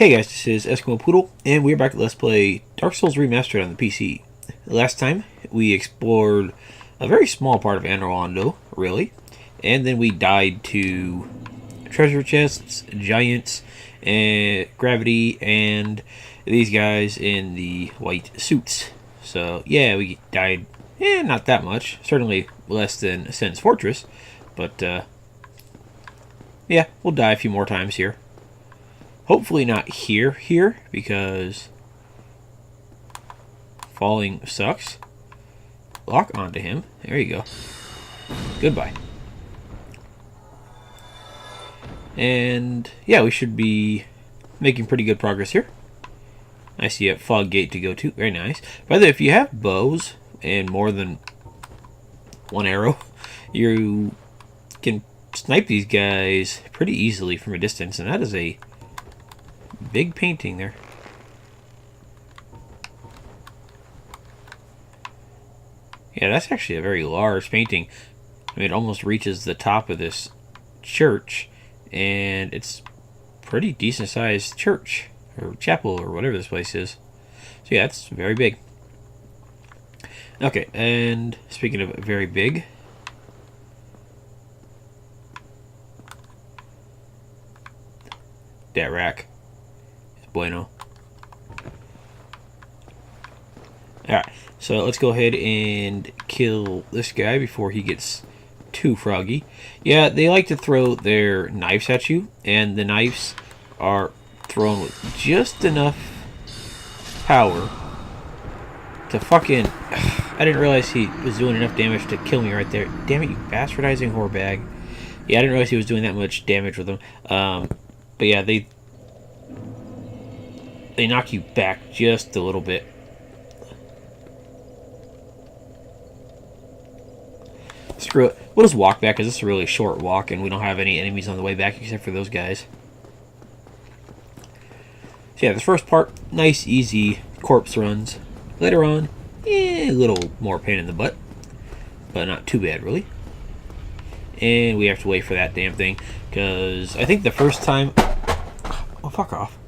Hey guys, this is Eskimo Poodle, and we're back to Let's Play Dark Souls Remastered on the PC. Last time, we explored a very small part of Anor Londo, really, and then we died to treasure chests, giants, and gravity, and these guys in the white suits. So, yeah, we died, not that much, certainly less than Ascend's Fortress, but, yeah, we'll die a few more times here. Hopefully not here, because falling sucks. Lock onto him. There you go. Goodbye. And, yeah, we should be making pretty good progress here. I see a fog gate to go to. Very nice. By the way, if you have bows and more than one arrow, you can snipe these guys pretty easily from a distance, and that is a big painting there. Yeah, that's actually a very large painting. I mean, it almost reaches the top of this church, and it's pretty decent sized church, or chapel, or whatever this place is. So yeah, it's very big. Okay, and speaking of very big, that rack. Bueno. Alright, so let's go ahead and kill this guy before he gets too froggy. Yeah, they like to throw their knives at you, and the knives are thrown with just enough power to fucking... I didn't realize he was doing enough damage to kill me right there. Damn it, you bastardizing whorebag. Yeah, I didn't realize he was doing that much damage with them. But yeah, they knock you back just a little bit. Screw it. We'll just walk back because this is a really short walk and we don't have any enemies on the way back except for those guys. So yeah, this first part, nice, easy corpse runs. Later on, a little more pain in the butt, but not too bad, really. And we have to wait for that damn thing because I think the first time... Oh, fuck off.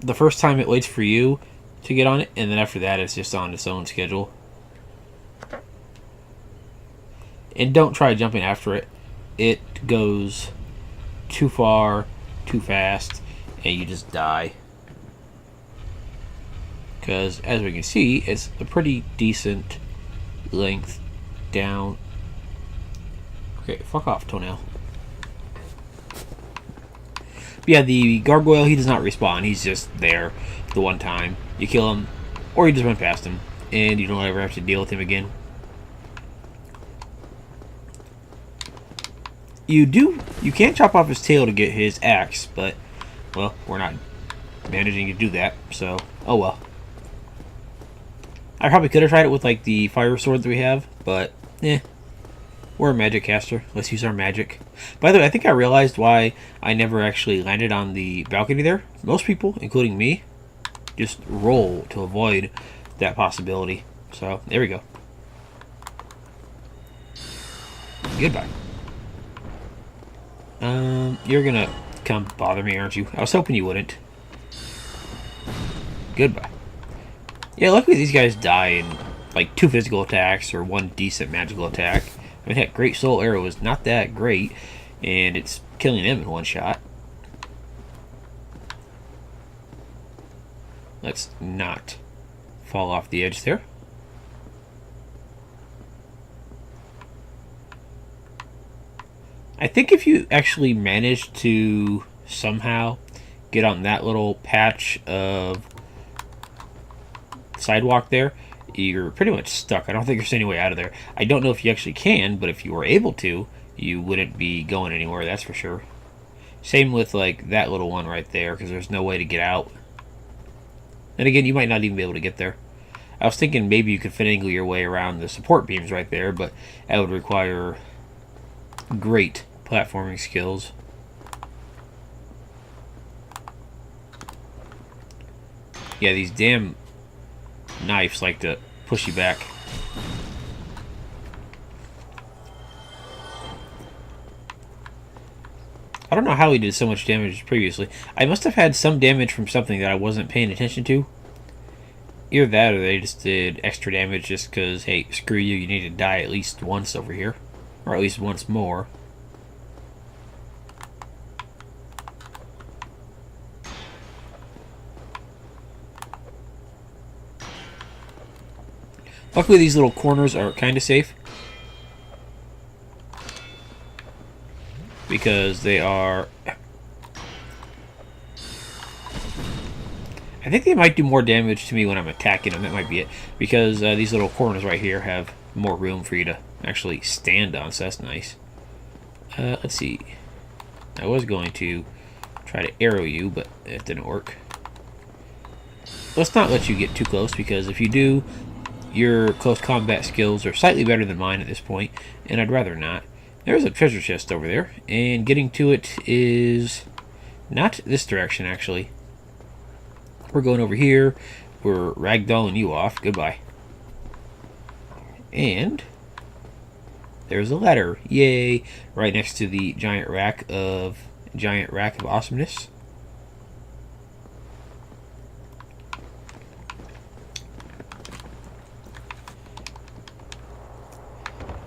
The first time it waits for you to get on it, and then after that it's just on its own schedule. And don't try jumping after it. It goes too far, too fast, and you just die. Because, as we can see, it's a pretty decent length down. Okay, fuck off, toenail. But yeah, the gargoyle, he does not respawn. He's just there the one time. You kill him, or you just run past him, and you don't ever have to deal with him again. You can chop off his tail to get his axe, but, well, we're not managing to do that, so, oh well. I probably could have tried it with, like, the fire sword that we have, but, we're a magic caster. Let's use our magic. By the way, I think I realized why I never actually landed on the balcony there. Most people, including me, just roll to avoid that possibility. So, there we go. Goodbye. You're gonna come bother me, aren't you? I was hoping you wouldn't. Goodbye. Yeah, luckily these guys die in, like, 2 physical attacks or 1 decent magical attack. I mean, that Great Soul Arrow is not that great, and it's killing them in 1 shot. Let's not fall off the edge there. I think if you actually manage to somehow get on that little patch of sidewalk there, you're pretty much stuck. I don't think there's any way out of there. I don't know if you actually can, but if you were able to, you wouldn't be going anywhere, that's for sure. Same with, like, that little one right there, because there's no way to get out. And again, you might not even be able to get there. I was thinking maybe you could finagle your way around the support beams right there, but that would require great platforming skills. Yeah, these damn knives like to push you back. I don't know how he did so much damage previously. I must have had some damage from something that I wasn't paying attention to. Either that or they just did extra damage just because, hey, screw you, you need to die at least once over here. Or at least once more. Luckily these little corners are kind of safe. Because they are... I think they might do more damage to me when I'm attacking them. That might be it. Because these little corners right here have more room for you to actually stand on, so that's nice. Let's see. I was going to try to arrow you, but it didn't work. Let's not let you get too close, because if you do, your close combat skills are slightly better than mine at this point, and I'd rather not. There's a treasure chest over there, and getting to it is not this direction, actually. We're going over here. We're ragdolling you off. Goodbye. And there's a ladder. Yay! Right next to the giant rack of awesomeness.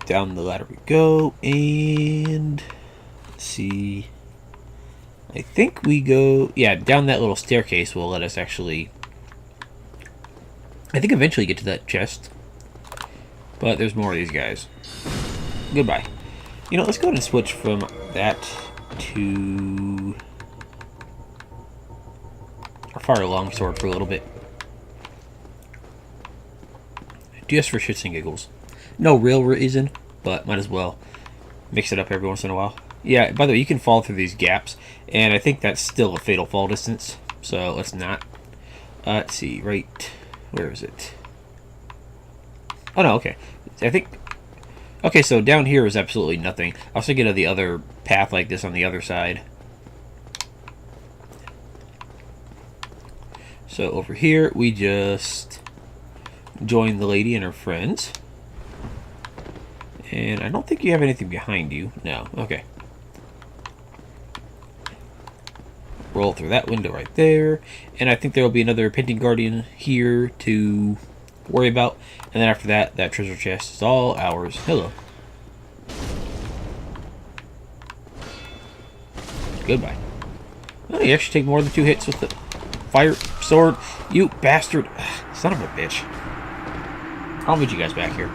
Down the ladder we go, and let's see. I think we go, yeah, down that little staircase will let us actually, I think, eventually get to that chest. But there's more of these guys. Goodbye. You know, let's go ahead and switch from that to our fire longsword for a little bit. Just for shits and giggles. No real reason, but might as well mix it up every once in a while. Yeah, by the way, you can fall through these gaps, and I think that's still a fatal fall distance, so let's not. Let's see, right, where is it? Oh no, okay. I think, okay, so down here is absolutely nothing. I was thinking of the other path like this on the other side. So over here, we just join the lady and her friends. And I don't think you have anything behind you. No, okay. Roll through that window right there. And I think there will be another painting guardian here to worry about. And then after that, that treasure chest is all ours. Hello. Goodbye. Oh, you actually take more than 2 hits with the fire sword. You bastard. Son of a bitch. I'll meet you guys back here.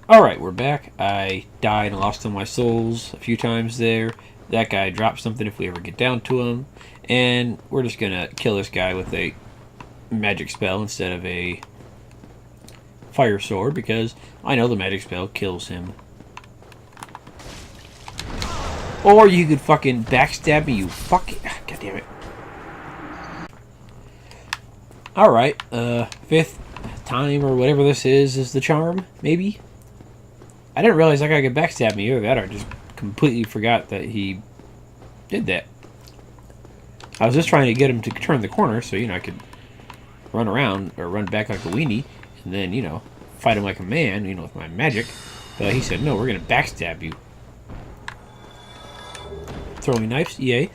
Alright, we're back. I died and lost all my souls a few times there. That guy dropped something if we ever get down to him. And we're just gonna kill this guy with a magic spell instead of a fire sword, because I know the magic spell kills him. Or you could fucking backstab me, you fucking... God damn it. Alright, 5th time or whatever this is the charm, maybe? I didn't realize that guy could backstab me either. That I just completely forgot that he did that. I was just trying to get him to turn the corner so, you know, I could run around or run back like a weenie and then, you know, fight him like a man, you know, with my magic. But he said, no, we're going to backstab you. Throwing knives, yay.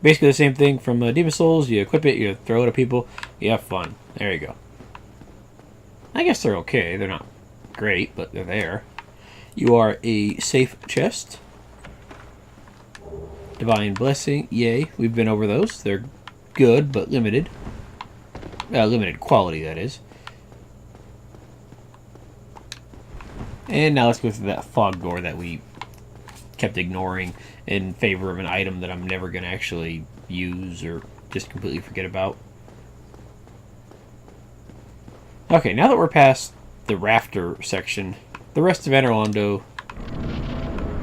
Basically the same thing from Demon Souls. You equip it, you throw it at people, you have fun. There you go. I guess they're okay. They're not great, but they're there. You are a safe chest. Divine Blessing, yay. We've been over those. They're good, but limited. Limited quality, that is. And now let's go through that fog door that we kept ignoring in favor of an item that I'm never going to actually use or just completely forget about. Okay, now that we're past the rafter section, the rest of Anor Londo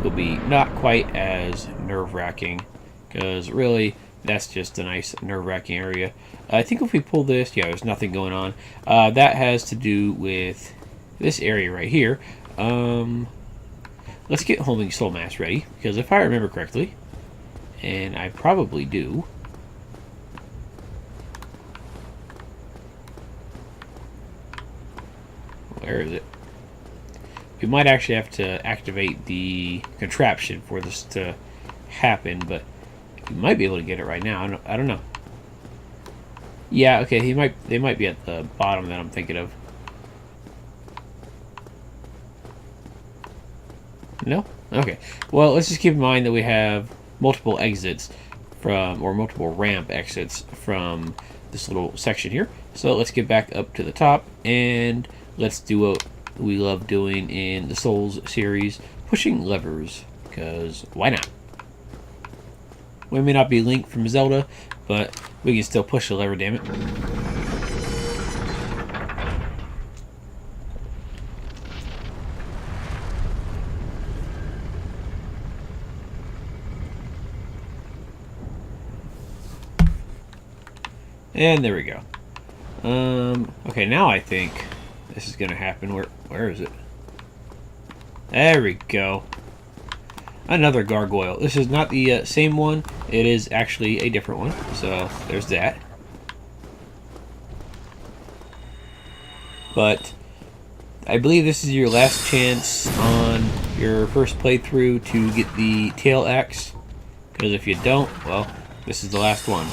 will be not quite as nerve-wracking, because really, that's just a nice nerve-wracking area. I think if we pull this, yeah, there's nothing going on. That has to do with this area right here. Let's get Homing Soul Mass ready, because if I remember correctly, and I probably do, where is it? We might actually have to activate the contraption for this to happen, but we might be able to get it right now. I don't know. Yeah, okay, they might be at the bottom that I'm thinking of. No? Okay. Well, let's just keep in mind that we have multiple exits from, or multiple ramp exits from this little section here. So let's get back up to the top and let's do what we love doing in the Souls series, pushing levers, because why not? We may not be Link from Zelda, but we can still push the lever, damn it. And there we go. Okay, now I think this is gonna happen. Where is it? There we go. Another gargoyle. This is not the same one. It is actually a different one. So there's that. But I believe this is your last chance on your first playthrough to get the tail axe. Because if you don't, well, this is the last one.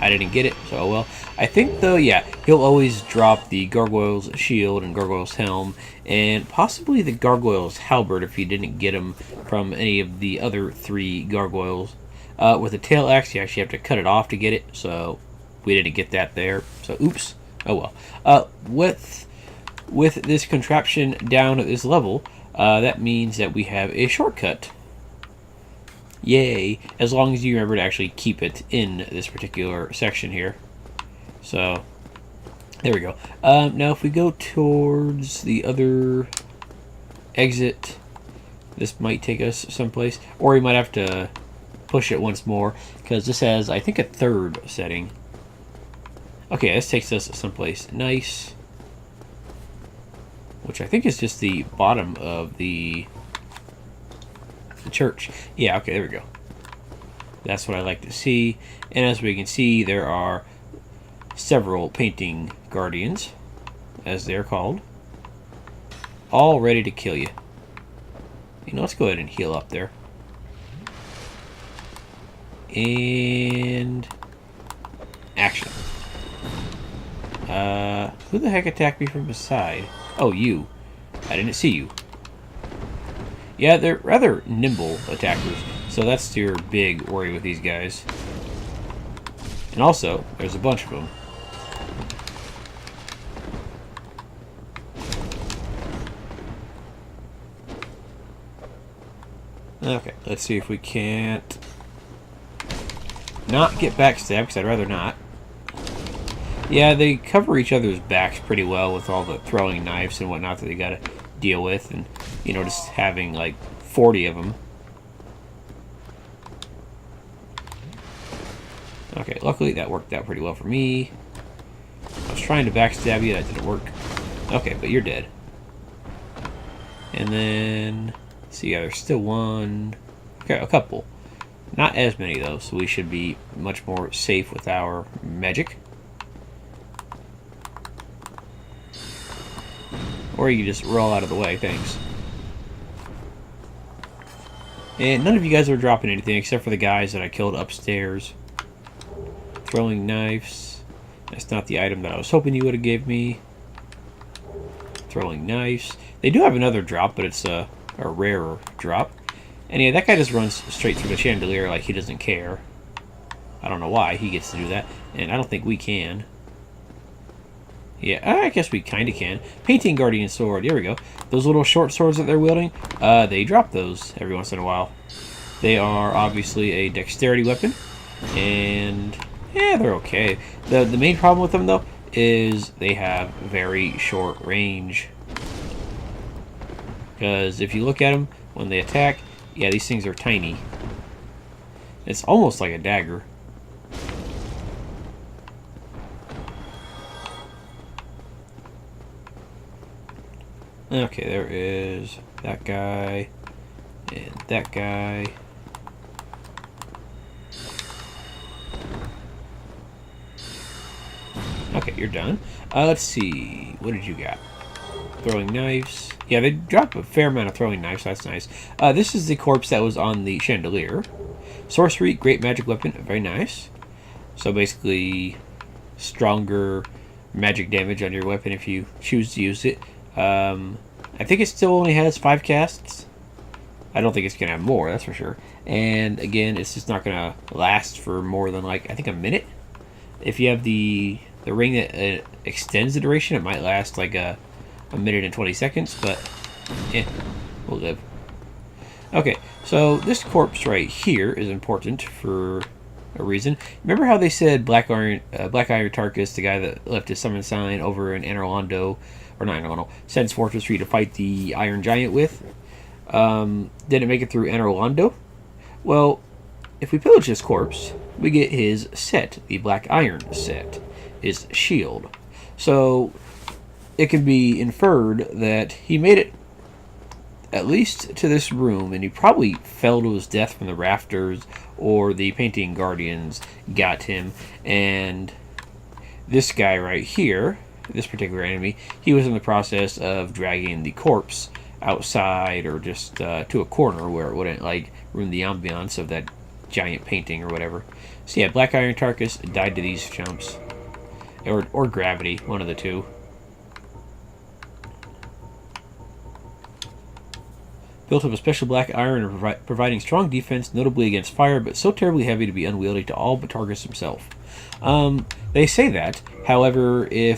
I didn't get it, so oh well. I think, though, yeah, he'll always drop the Gargoyle's shield and Gargoyle's helm, and possibly the Gargoyle's halberd if you didn't get him from any of the other 3 Gargoyles. With a tail axe, you actually have to cut it off to get it, so we didn't get that there, so oops. Oh well. With this contraption down at this level, that means that we have a shortcut. Yay, as long as you remember to actually keep it in this particular section here. So, there we go. Now if we go towards the other exit, this might take us someplace. Or we might have to push it once more, because this has, I think, a 3rd setting. Okay, this takes us someplace nice. Which I think is just the bottom of the church. Yeah, okay, there we go. That's what I like to see. And as we can see, there are several painting guardians, as they're called, all ready to kill you. You know, let's go ahead and heal up there. And action. Who the heck attacked me from the side? Oh, you. I didn't see you. Yeah, they're rather nimble attackers, so that's your big worry with these guys. And also, there's a bunch of them. Okay, let's see if we can't not get backstabbed, because I'd rather not. Yeah, they cover each other's backs pretty well with all the throwing knives and whatnot that they gotta deal with, and you know, just having like 40 of them. Okay, luckily that worked out pretty well for me. I was trying to backstab you, that didn't work. Okay, but you're dead. And then, let's see, yeah, there's still one. Okay, a couple. Not as many though, so we should be much more safe with our magic. Or you can just roll out of the way, thanks. And none of you guys are dropping anything except for the guys that I killed upstairs. Throwing knives. That's not the item that I was hoping you would have gave me. Throwing knives. They do have another drop, but it's a rarer drop. And yeah, that guy just runs straight through the chandelier like he doesn't care. I don't know why he gets to do that, and I don't think we can. Yeah, I guess we kind of can. Painting Guardian Sword, here we go. Those little short swords that they're wielding, they drop those every once in a while. They are obviously a dexterity weapon, and yeah, they're okay. The main problem with them, though, is they have very short range. Because if you look at them when they attack, yeah, these things are tiny. It's almost like a dagger. Okay, there is that guy and that guy. Okay, you're done. Let's see. What did you got? Throwing knives. Yeah, they drop a fair amount of throwing knives, so that's nice. This is the corpse that was on the chandelier. Sorcery, great magic weapon, very nice. So basically, stronger magic damage on your weapon if you choose to use it. I think it still only has 5 casts. I don't think it's going to have more, that's for sure. And again, it's just not going to last for more than, like, I think a minute. If you have the ring that extends the duration, it might last like a minute and 20 seconds, but we'll live. Okay, so this corpse right here is important for a reason. Remember how they said Black Iron Tarkus, the guy that left his summon sign over in Anor Londo, or not Anor Londo, Sen's Fortress for you to fight the Iron Giant with? Didn't make it through Anor Londo? Well, if we pillage this corpse, we get his set, the Black Iron set, his shield. So it can be inferred that he made it at least to this room, and he probably fell to his death from the rafters, or the painting guardians got him, and this guy right here, this particular enemy, he was in the process of dragging the corpse outside, or just to a corner where it wouldn't like ruin the ambiance of that giant painting or whatever. So yeah, Black Iron Tarkus died to these chumps, or gravity, one of the two. Built of a special black iron, providing strong defense, notably against fire, but so terribly heavy to be unwieldy to all but Tarkus himself. They say that. However, I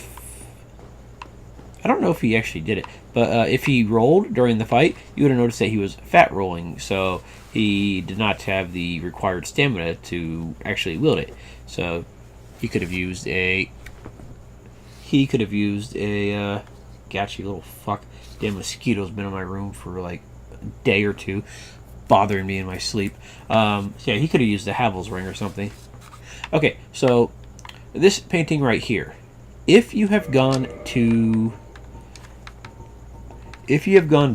don't know if he actually did it, but if he rolled during the fight, you would have noticed that he was fat rolling, so he did not have the required stamina to actually wield it. So he could have used a... Got you, little fuck. Damn mosquito's been in my room for like day or two, bothering me in my sleep. Yeah, he could have used the Havel's ring or something. Okay, so this painting right here, if you have gone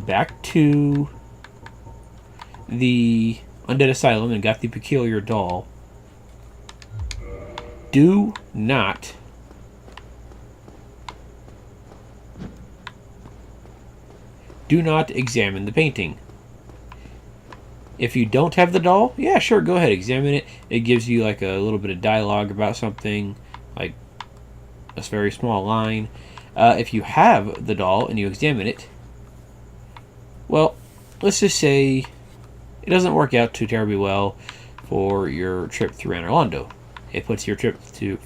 back to the Undead Asylum and got the peculiar doll, do not examine the painting. If you don't have the doll, yeah, sure, go ahead, examine it. It gives you like a little bit of dialogue about something, like a very small line. If you have the doll and you examine it, well, let's just say it doesn't work out too terribly well for your trip through Anor Londo. It puts your trip through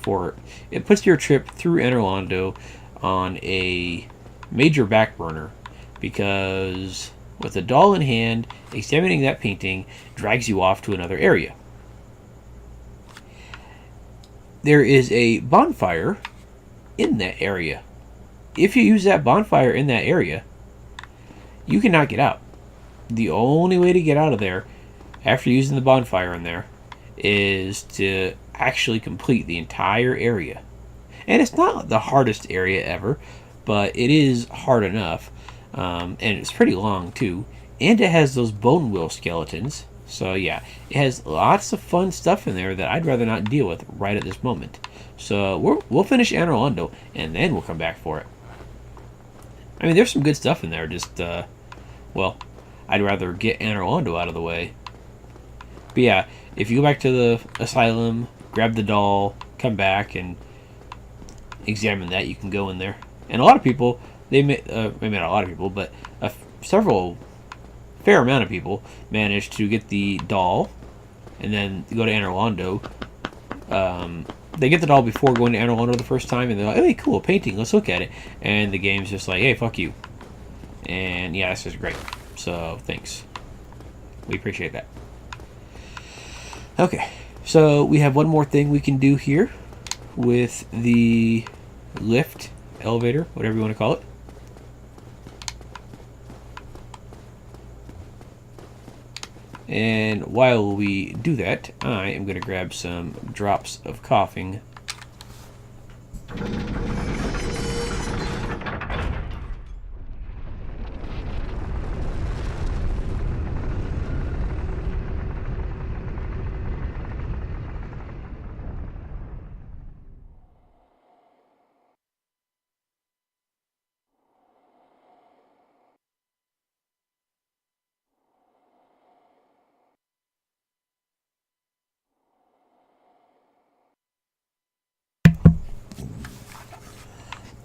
Anor Londo on a major back burner, because with the doll in hand, examining that painting drags you off to another area. There is a bonfire in that area. If you use that bonfire in that area, you cannot get out. The only way to get out of there after using the bonfire in there is to actually complete the entire area. And it's not the hardest area ever, but it is hard enough. And it's pretty long too, and it has those bone wheel skeletons. So yeah, it has lots of fun stuff in there that I'd rather not deal with right at this moment. So we'll finish Anor Londo, and then we'll come back for it. I mean, there's some good stuff in there. Just well, I'd rather get Anor Londo out of the way. But yeah, if you go back to the asylum, grab the doll, come back and examine that, you can go in there. And a lot of people, maybe not a lot of people, but fair amount of people managed to get the doll and then go to Anor Londo. They get the doll before going to Anor Londo the first time, and they're like, hey, cool, painting, let's look at it. And the game's just like, hey, fuck you. And yeah, this is great. So, thanks. We appreciate that. Okay, so we have one more thing we can do here with the lift, elevator, whatever you want to call it. And while we do that, I am going to grab some drops of coughing.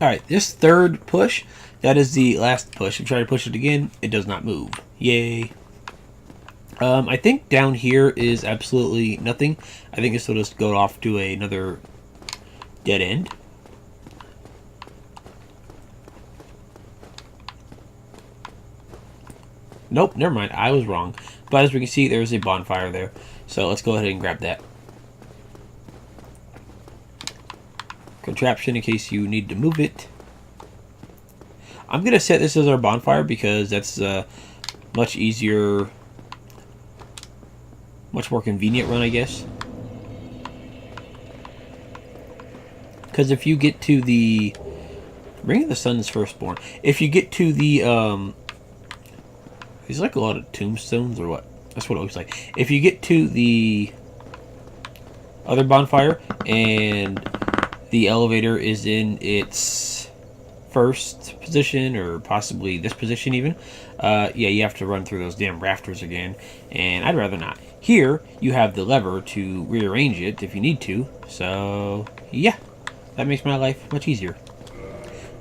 Alright, this third push, that is the last push. I'm trying to push it again. It does not move. Yay. I think down here is absolutely nothing. I think this will just go off to another dead end. Nope, never mind. I was wrong. But as we can see, there's a bonfire there. So let's go ahead and grab that. Contraption in case you need to move it. I'm going to set this as our bonfire because that's much easier, much more convenient run, I guess. Because if you get to the Ring of the Sun's Firstborn, if you get to the there's like a lot of tombstones or what? That's what it looks like. If you get to the other bonfire and the elevator is in its first position or possibly this position even, yeah, you have to run through those damn rafters again, and I'd rather not. Here, you have the lever to rearrange it if you need to, so yeah, that makes my life much easier.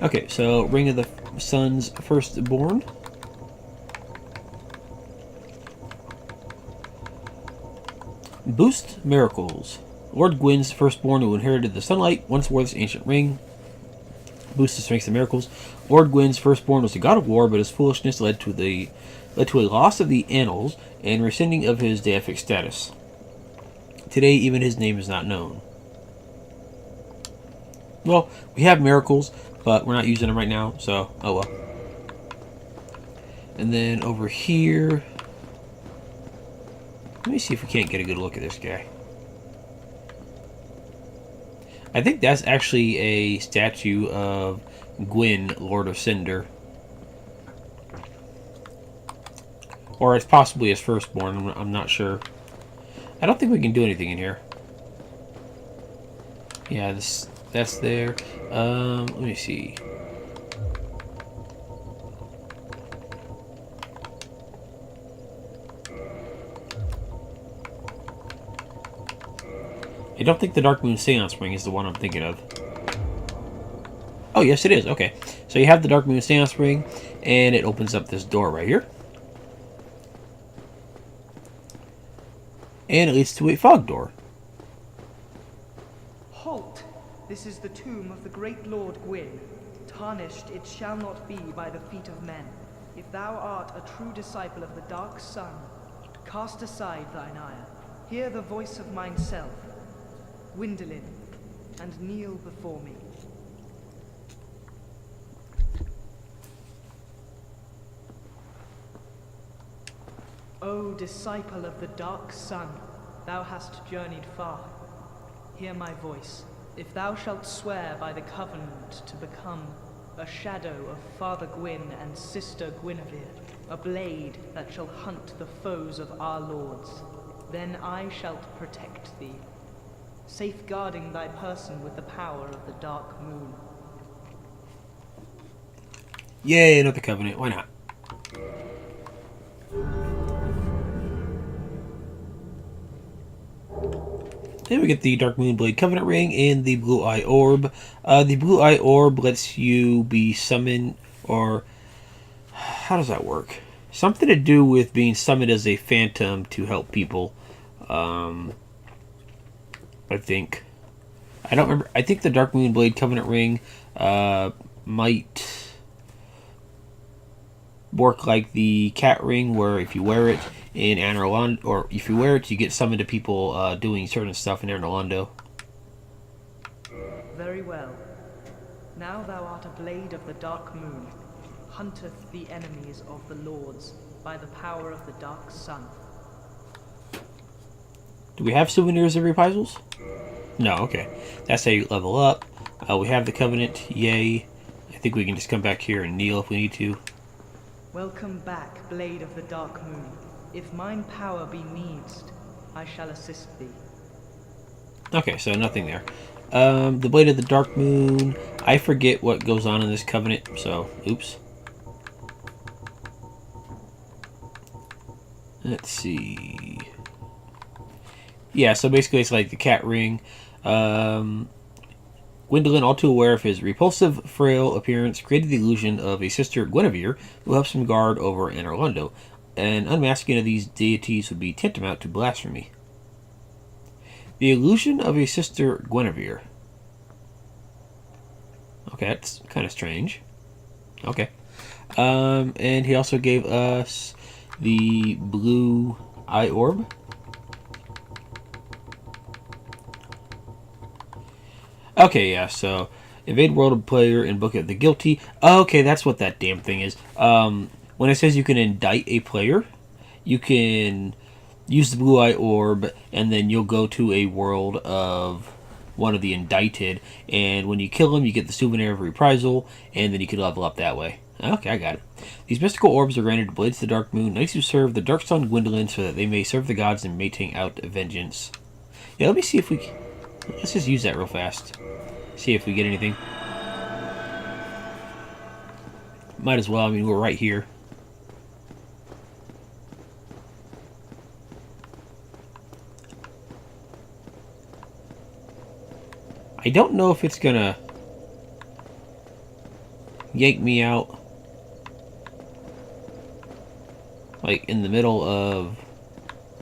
Okay, so Ring of the Sun's Firstborn. Boost Miracles. Lord Gwyn's firstborn who inherited the sunlight once wore this ancient ring. Boost the strength of miracles. Lord Gwyn's firstborn was the god of war, but his foolishness led to a loss of the annals and rescinding of his deific status. Today, even his name is not known. Well, we have miracles, but we're not using them right now, so oh well. And then over here, let me see if we can't get a good look at this guy. I think that's actually a statue of Gwyn, Lord of Cinder. Or it's possibly his firstborn, I'm not sure. I don't think we can do anything in here. Yeah, that's there. Let me see. I don't think the Dark Moon Seance Ring is the one I'm thinking of. Oh, yes it is. Okay. So you have the Dark Moon Seance Ring, and it opens up this door right here. And it leads to a fog door. Halt! This is the tomb of the great Lord Gwyn. Tarnished it shall not be by the feet of men. If thou art a true disciple of the Dark Sun, cast aside thine ire. Hear the voice of mine self. Gwendolyn, and kneel before me. O disciple of the Dark Sun, thou hast journeyed far. Hear my voice. If thou shalt swear by the covenant to become a shadow of Father Gwyn and Sister Guinevere, a blade that shall hunt the foes of our lords, then I shall protect thee, safeguarding thy person with the power of the Dark Moon. Yay, another covenant. Why not? Then we get the Dark Moon Blade Covenant Ring and the Blue Eye Orb. The Blue Eye Orb lets you be summoned, or how does that work? Something to do with being summoned as a phantom to help people. I think. I don't remember. I think the Dark Moon Blade Covenant Ring might work like the cat ring, where if you wear it in Anor Londo, or if you wear it, you get summoned to people doing certain stuff in Anor Londo. Very well. Now thou art a blade of the Dark Moon, hunteth the enemies of the lords by the power of the Dark Sun. Do we have souvenirs of reprisals? No, okay. That's how you level up. We have the Covenant, yay. I think we can just come back here and kneel if we need to. Welcome back, Blade of the Dark Moon. If mine power be needed, I shall assist thee. Okay, so nothing there. The Blade of the Dark Moon, I forget what goes on in this Covenant, so oops. Let's see. Yeah, so basically it's like the cat ring. Gwendolyn, all too aware of his repulsive, frail appearance, created the illusion of a sister Guinevere who helps him guard over Anor Londo. An unmasking of these deities would be tantamount to blasphemy. The illusion of a sister Guinevere. Okay, that's kind of strange. Okay. And he also gave us the blue eye orb. Okay, yeah, so invade world of player and book of the guilty. Okay, that's what that damn thing is. When it says you can indict a player, you can use the blue eye orb, and then you'll go to a world of one of the indicted, and when you kill him, you get the souvenir of reprisal, and then you can level up that way. Okay, I got it. These mystical orbs are granted to Blades of the Dark Moon, knights who serve the Dark Sun Gwendolyn, so that they may serve the gods in meting out vengeance. Yeah, let me see if we... Let's just use that real fast. See if we get anything. Might as well, I mean, we're right here. I don't know if it's gonna yank me out like in the middle of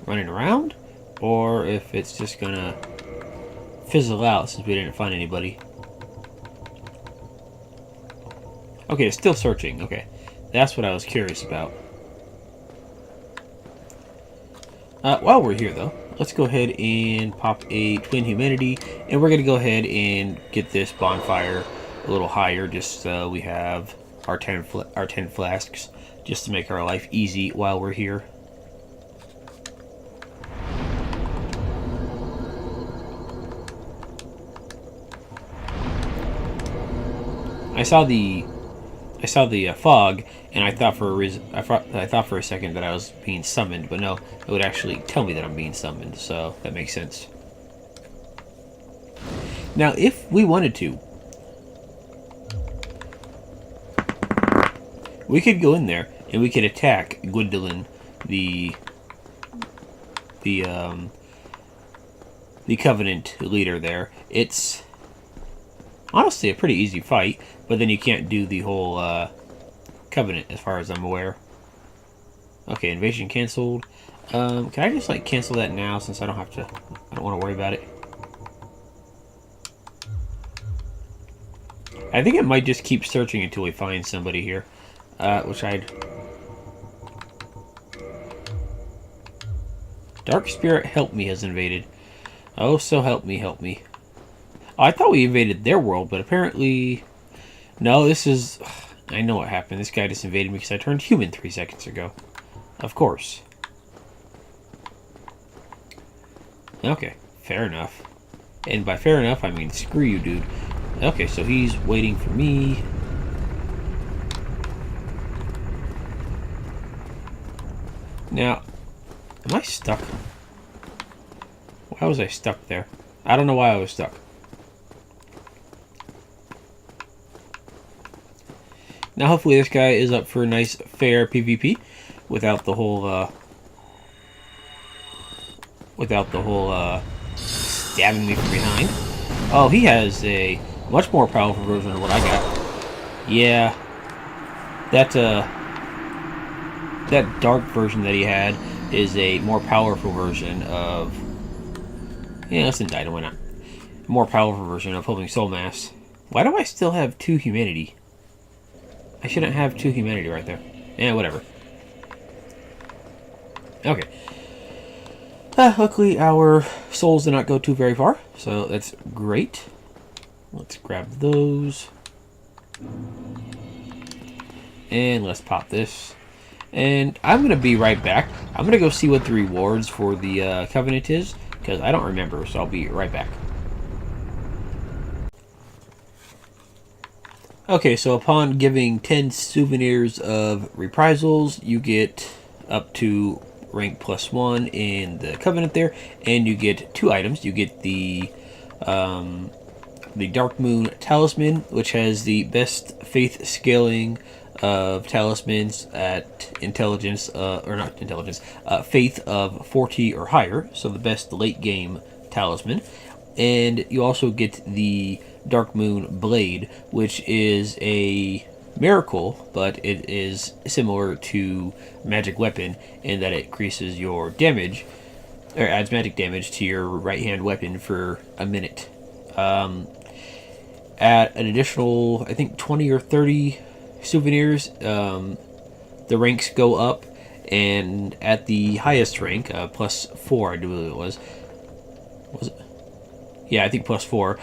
running around, or if it's just gonna fizzle out since we didn't find anybody. Okay, it's still searching. Okay, that's what I was curious about. While we're here though, let's go ahead and pop a twin humanity, and we're gonna go ahead and get this bonfire a little higher, just so we have our 10 flasks, just to make our life easy while we're here. I saw the fog, and I thought for a reason, I thought for a second that I was being summoned, but no, it would actually tell me that I'm being summoned, so that makes sense. Now, if we wanted to, we could go in there and we could attack Gwendolyn, the Covenant leader there. It's honestly a pretty easy fight, but then you can't do the whole Covenant as far as I'm aware. Okay, invasion canceled. Can I just like cancel that now since I don't want to worry about it? I think it might just keep searching until we find somebody here, which I'd... Dark Spirit Help Me has invaded. Oh, so help me, help me. Oh, I thought we invaded their world, but apparently... No, this is... I know what happened. This guy just invaded me because I turned human 3 seconds ago. Of course. Okay, fair enough. And by fair enough, I mean screw you, dude. Okay, so he's waiting for me. Now, am I stuck? Why was I stuck there? I don't know why I was stuck. Now, hopefully this guy is up for a nice, fair PvP without the whole, stabbing me from behind. Oh, he has a much more powerful version of what I got. Yeah. That dark version that he had is a more powerful version of... Yeah, let's indict him, why not? A more powerful version of Holding Soul Mass. Why do I still have 2 humanity? I shouldn't have 2 humanity right there. Yeah, whatever. Okay. Luckily, our souls did not go too very far, so that's great. Let's grab those. And let's pop this. And I'm going to be right back. I'm going to go see what the rewards for the Covenant is, because I don't remember, so I'll be right back. Okay, so upon giving 10 souvenirs of reprisals, you get up to rank +1 in the Covenant there, and you get 2 items. You get the Dark Moon Talisman, which has the best faith scaling of talismans at intelligence, or not intelligence, faith of 40 or higher, so the best late game talisman. And you also get the Dark Moon Blade, which is a miracle, but it is similar to Magic Weapon in that it increases your damage, or adds magic damage to your right hand weapon for a minute. At an additional, I think, 20 or 30 souvenirs, the ranks go up, and at the highest rank, +4, I do believe it was. Was it? Yeah, I think +4.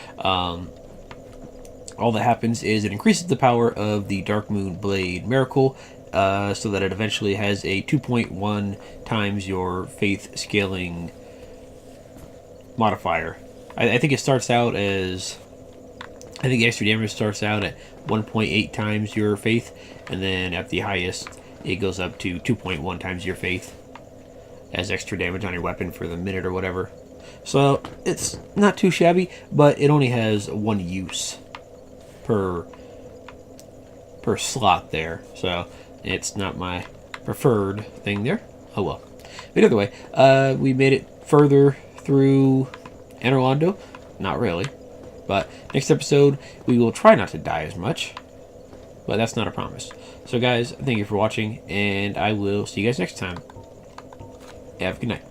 All that happens is it increases the power of the Dark Moon Blade Miracle, so that it eventually has a 2.1 times your faith scaling modifier. I think it starts out as... I think the extra damage starts out at 1.8 times your faith, and then at the highest, it goes up to 2.1 times your faith as extra damage on your weapon for the minute or whatever. So it's not too shabby, but it only has one use per slot there, so it's not my preferred thing there. Oh well. But either way, we made it further through Anor Londo. Not really. But next episode, we will try not to die as much. But that's not a promise. So guys, thank you for watching, and I will see you guys next time. Have a good night.